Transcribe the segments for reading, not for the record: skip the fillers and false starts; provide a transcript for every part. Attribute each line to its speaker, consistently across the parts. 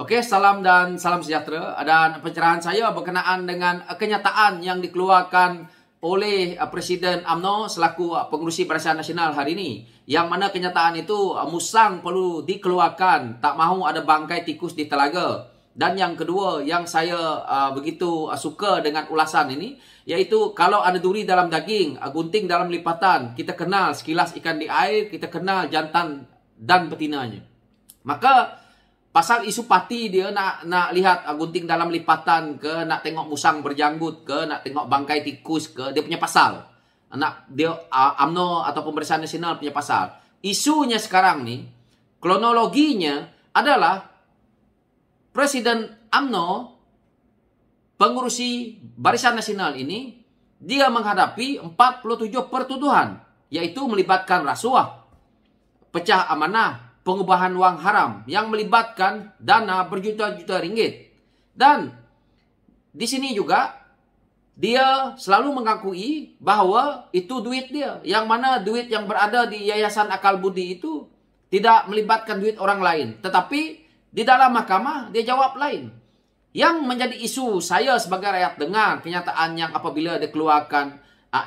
Speaker 1: Oke, salam dan salam sejahtera. Dan pencerahan saya berkenaan dengan kenyataan yang dikeluarkan oleh Presiden UMNO selaku pengerusi Barisan Nasional hari ini. Yang mana kenyataan itu musang perlu dikeluarkan, tak mahu ada bangkai tikus di telaga. Dan yang kedua yang saya begitu suka dengan ulasan ini, yaitu kalau ada duri dalam daging, gunting dalam lipatan, kita kenal sekilas ikan di air, kita kenal jantan dan betinanya. Maka pasal isu parti dia nak lihat gunting dalam lipatan ke, nak tengok musang berjanggut ke, nak tengok bangkai tikus ke, dia punya pasal. Dia UMNO atau Barisan Nasional punya pasal. Isunya sekarang ni, kronologinya adalah Presiden UMNO, pengurusi Barisan Nasional ini, dia menghadapi 47 pertuduhan, yaitu melibatkan rasuah, pecah amanah, pengubahan wang haram yang melibatkan dana berjuta-juta ringgit. Dan di sini juga dia selalu mengakui bahawa itu duit dia, yang mana duit yang berada di Yayasan Akal Budi itu tidak melibatkan duit orang lain. Tetapi di dalam mahkamah dia jawab lain. Yang menjadi isu saya sebagai rakyat dengar kenyataan yang apabila dikeluarkan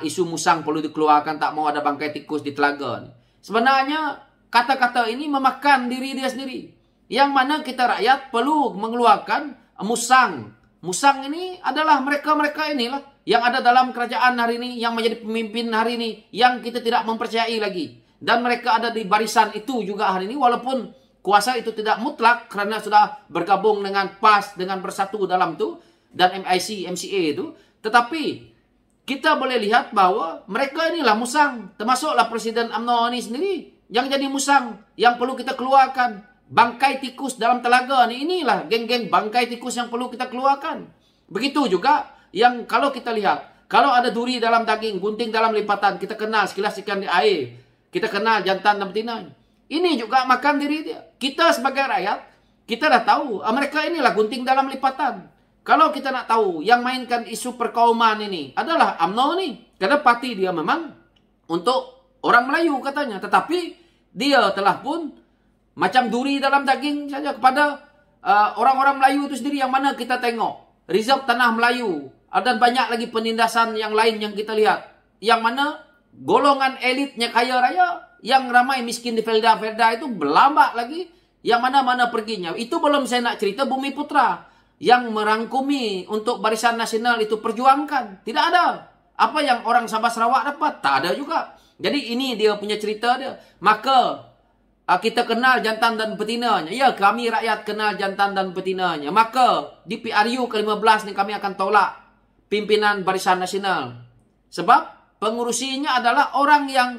Speaker 1: isu musang perlu dikeluarkan, tak mau ada bangkai tikus di telaga. Sebenarnya kata-kata ini memakan diri dia sendiri. Yang mana kita rakyat perlu mengeluarkan musang. Musang ini adalah mereka-mereka inilah yang ada dalam kerajaan hari ini, yang menjadi pemimpin hari ini, yang kita tidak mempercayai lagi. Dan mereka ada di barisan itu juga hari ini, walaupun kuasa itu tidak mutlak kerana sudah bergabung dengan PAS, dengan bersatu dalam itu, dan MIC, MCA itu. Tetapi kita boleh lihat bahawa mereka inilah musang. Termasuklah Presiden UMNO ini sendiri yang jadi musang, yang perlu kita keluarkan. Bangkai tikus dalam telaga ni, inilah geng-geng bangkai tikus yang perlu kita keluarkan. Begitu juga yang kalau kita lihat, kalau ada duri dalam daging, gunting dalam lipatan, kita kenal sekilas ikan di air, kita kenal jantan dan betina. Ini juga makan diri dia. Kita sebagai rakyat, kita dah tahu mereka inilah gunting dalam lipatan. Kalau kita nak tahu yang mainkan isu perkauman ini adalah UMNO ni, kerana parti dia memang untuk orang Melayu katanya. Tetapi dia telah pun macam duri dalam daging saja kepada orang-orang Melayu itu sendiri, yang mana kita tengok reserve tanah Melayu dan banyak lagi penindasan yang lain yang kita lihat. Yang mana golongan elitnya kaya raya, yang ramai miskin di Felda-Felda itu berlambak lagi. Yang mana-mana perginya. Itu belum saya nak cerita Bumi Putra yang merangkumi untuk Barisan Nasional itu perjuangkan. Tidak ada. Apa yang orang Sabah Sarawak dapat? Tak ada juga. Jadi ini dia punya cerita dia. Maka kita kenal jantan dan betinanya. Ya, kami rakyat kenal jantan dan betinanya. Maka di PRU ke-15 ni kami akan tolak pimpinan Barisan Nasional. Sebab pengurusinya adalah orang yang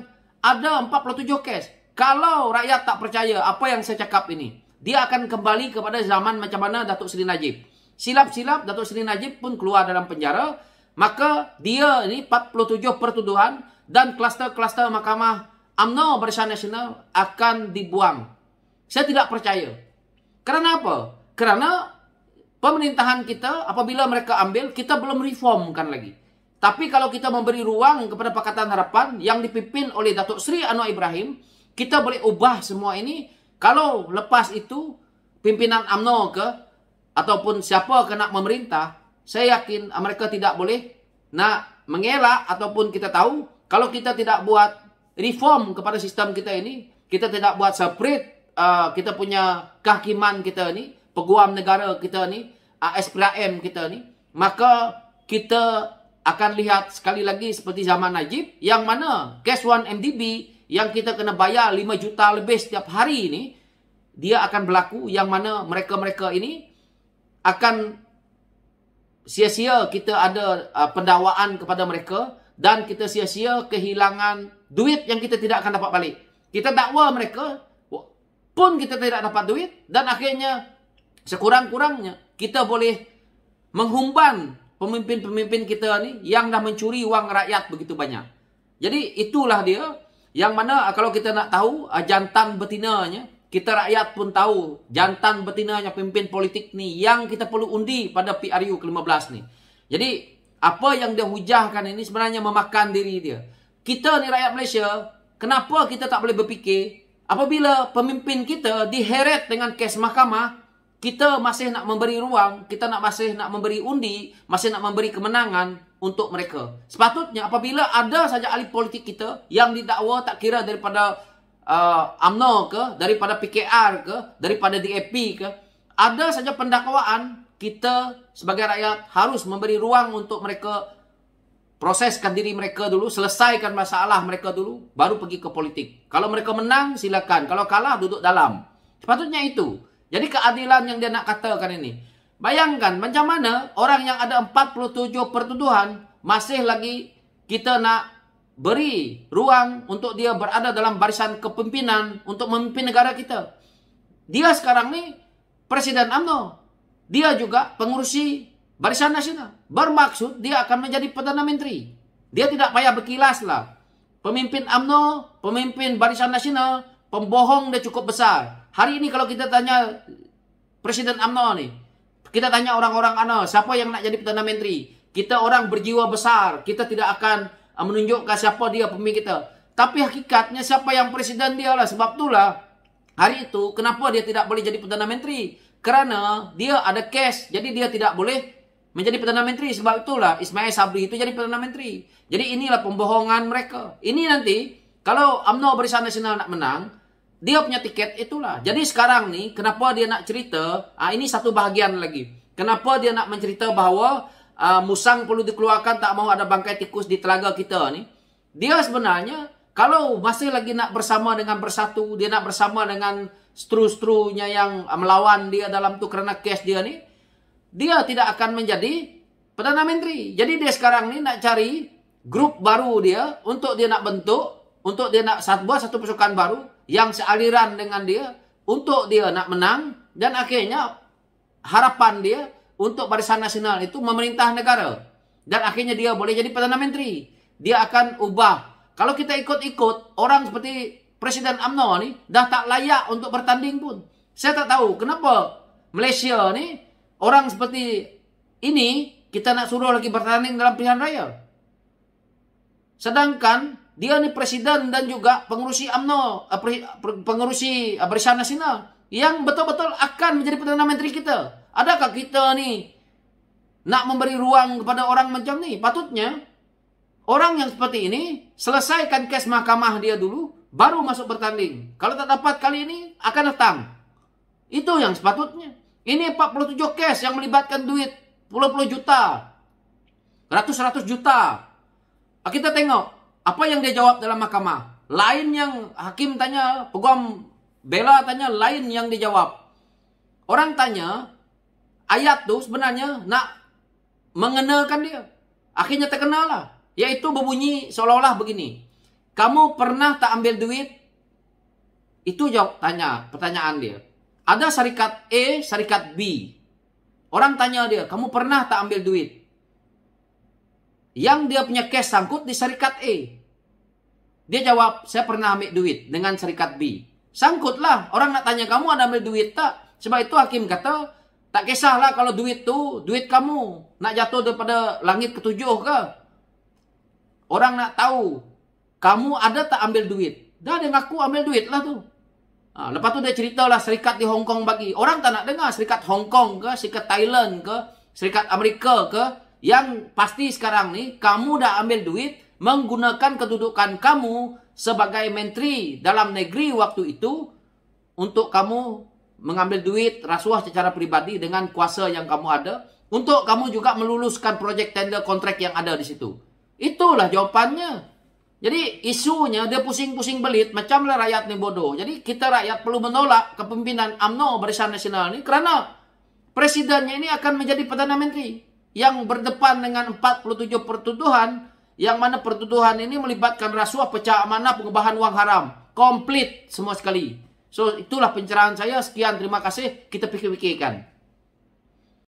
Speaker 1: ada 47 kes. Kalau rakyat tak percaya apa yang saya cakap ini, dia akan kembali kepada zaman macam mana Datuk Seri Najib. Silap-silap Datuk Seri Najib pun keluar dalam penjara. Maka dia ini 47 pertuduhan dan kluster-kluster mahkamah UMNO Barisan Nasional akan dibuang. Saya tidak percaya. Kerana apa? Kerana pemerintahan kita apabila mereka ambil, kita belum reformkan lagi. Tapi kalau kita memberi ruang kepada Pakatan Harapan yang dipimpin oleh Datuk Seri Anwar Ibrahim, kita boleh ubah semua ini. Kalau lepas itu pimpinan UMNO ke ataupun siapa ke nak memerintah, saya yakin mereka tidak boleh nak mengelak ataupun kita tahu kalau kita tidak buat reform kepada sistem kita ini, kita tidak buat separate kita punya kehakiman kita ni, peguam negara kita ni, SPRM kita ni, maka kita akan lihat sekali lagi seperti zaman Najib, yang mana Kes 1 MDB yang kita kena bayar 5 juta lebih setiap hari ini, dia akan berlaku, yang mana mereka-mereka ini akan sia-sia kita ada pendakwaan kepada mereka, dan kita sia-sia kehilangan duit yang kita tidak akan dapat balik. Kita dakwa mereka pun kita tidak dapat duit, dan akhirnya sekurang-kurangnya kita boleh menghumban pemimpin-pemimpin kita ni yang dah mencuri wang rakyat begitu banyak. Jadi itulah dia yang mana kalau kita nak tahu jantan betinanya, kita rakyat pun tahu jantan betinanya pemimpin politik ni yang kita perlu undi pada PRU ke-15 ni. Jadi apa yang dia hujahkan ini sebenarnya memakan diri dia. Kita ni rakyat Malaysia, kenapa kita tak boleh berfikir apabila pemimpin kita diheret dengan kes mahkamah, kita masih nak memberi ruang, kita masih nak memberi undi, masih nak memberi kemenangan untuk mereka. Sepatutnya apabila ada saja ahli politik kita yang didakwa, tak kira daripada UMNO ke, daripada PKR ke, daripada DAP ke, ada saja pendakwaan, kita sebagai rakyat harus memberi ruang untuk mereka proseskan diri mereka dulu, selesaikan masalah mereka dulu, baru pergi ke politik. Kalau mereka menang, silakan. Kalau kalah, duduk dalam. Sepatutnya itu. Jadi keadilan yang dia nak katakan ini. Bayangkan macam mana orang yang ada 47 pertuduhan masih lagi kita nak beri ruang untuk dia berada dalam barisan kepimpinan untuk memimpin negara kita. Dia sekarang ni Presiden UMNO. Dia juga pengurusi Barisan Nasional. Bermaksud dia akan menjadi Perdana Menteri. Dia tidak payah berkilas lah. Pemimpin UMNO, pemimpin Barisan Nasional, pembohong dia cukup besar. Hari ini kalau kita tanya Presiden UMNO ni, kita tanya orang-orang siapa yang nak jadi Perdana Menteri? Kita orang berjiwa besar. Kita tidak akan menunjukkan siapa dia pemimpin kita. Tapi hakikatnya siapa yang presiden dia lah. Sebab itulah hari itu kenapa dia tidak boleh jadi Perdana Menteri? Kerana dia ada kes. Jadi dia tidak boleh menjadi Perdana Menteri. Sebab itulah Ismail Sabri itu jadi Perdana Menteri. Jadi inilah pembohongan mereka. Ini nanti kalau UMNO Barisan Nasional nak menang, dia punya tiket itulah. Jadi sekarang ni kenapa dia nak cerita, ini satu bahagian lagi. Kenapa dia nak mencerita bahawa musang perlu dikeluarkan, tak mahu ada bangkai tikus di telaga kita ni. Dia sebenarnya kalau masih lagi nak bersama dengan Bersatu, dia nak bersama dengan stru-strunya yang melawan dia dalam tu kerana kes dia ni, dia tidak akan menjadi Perdana Menteri. Jadi dia sekarang ni nak cari grup baru dia untuk dia nak bentuk, untuk dia nak buat satu pasukan baru yang sealiran dengan dia untuk dia nak menang, dan akhirnya harapan dia untuk Barisan Nasional itu memerintah negara, dan akhirnya dia boleh jadi Perdana Menteri. Dia akan ubah. Kalau kita ikut-ikut orang seperti Presiden UMNO ni dah tak layak untuk bertanding pun. Saya tak tahu kenapa Malaysia ni orang seperti ini kita nak suruh lagi bertanding dalam pilihan raya. Sedangkan dia ni presiden dan juga pengurusi UMNO, pengurusi Barisan Nasional yang betul-betul akan menjadi Perdana Menteri kita. Adakah kita ni nak memberi ruang kepada orang macam ni? Patutnya orang yang seperti ini selesaikan kes mahkamah dia dulu, baru masuk bertanding. Kalau tak dapat kali ini, akan datang. Itu yang sepatutnya. Ini 47 kes yang melibatkan duit puluh-puluh juta, ratus-ratus juta. Kita tengok apa yang dia jawab dalam mahkamah. Lain yang hakim tanya, peguam bela tanya, lain yang dijawab. Orang tanya, ayat tu sebenarnya nak mengenakan dia. Akhirnya terkenalah. Yaitu berbunyi seolah-olah begini. Kamu pernah tak ambil duit? Itu jawab pertanyaan dia. Ada syarikat A, syarikat B. Orang tanya dia, kamu pernah tak ambil duit? Yang dia punya cash sangkut di syarikat A. Dia jawab, saya pernah ambil duit dengan syarikat B. Sangkutlah. Orang nak tanya, kamu ada ambil duit tak? Sebab itu hakim kata, tak kisahlah kalau duit tu, duit kamu. Nak jatuh daripada langit ketujuh ke? Orang nak tahu, kamu ada tak ambil duit? Dah dia ngaku ambil duit lah tu. Lepas tu dia ceritalah syarikat di Hong Kong bagi. Orang tak nak dengar syarikat Hong Kong ke, syarikat Thailand ke, syarikat Amerika ke. Yang pasti sekarang ni, kamu dah ambil duit menggunakan kedudukan kamu sebagai menteri dalam negeri waktu itu untuk kamu mengambil duit rasuah secara pribadi dengan kuasa yang kamu ada untuk kamu juga meluluskan projek tender kontrak yang ada di situ. Itulah jawapannya. Jadi isunya dia pusing-pusing belit macamlah rakyat ni bodoh. Jadi kita rakyat perlu menolak kepemimpinan UMNO Barisan Nasional ni kerana presidennya ini akan menjadi Perdana Menteri yang berdepan dengan 47 pertuduhan, yang mana pertuduhan ini melibatkan rasuah, pecah amanah, pengubahan wang haram. Komplit semua sekali. So itulah pencerahan saya. Sekian, terima kasih. Kita fikir-fikirkan.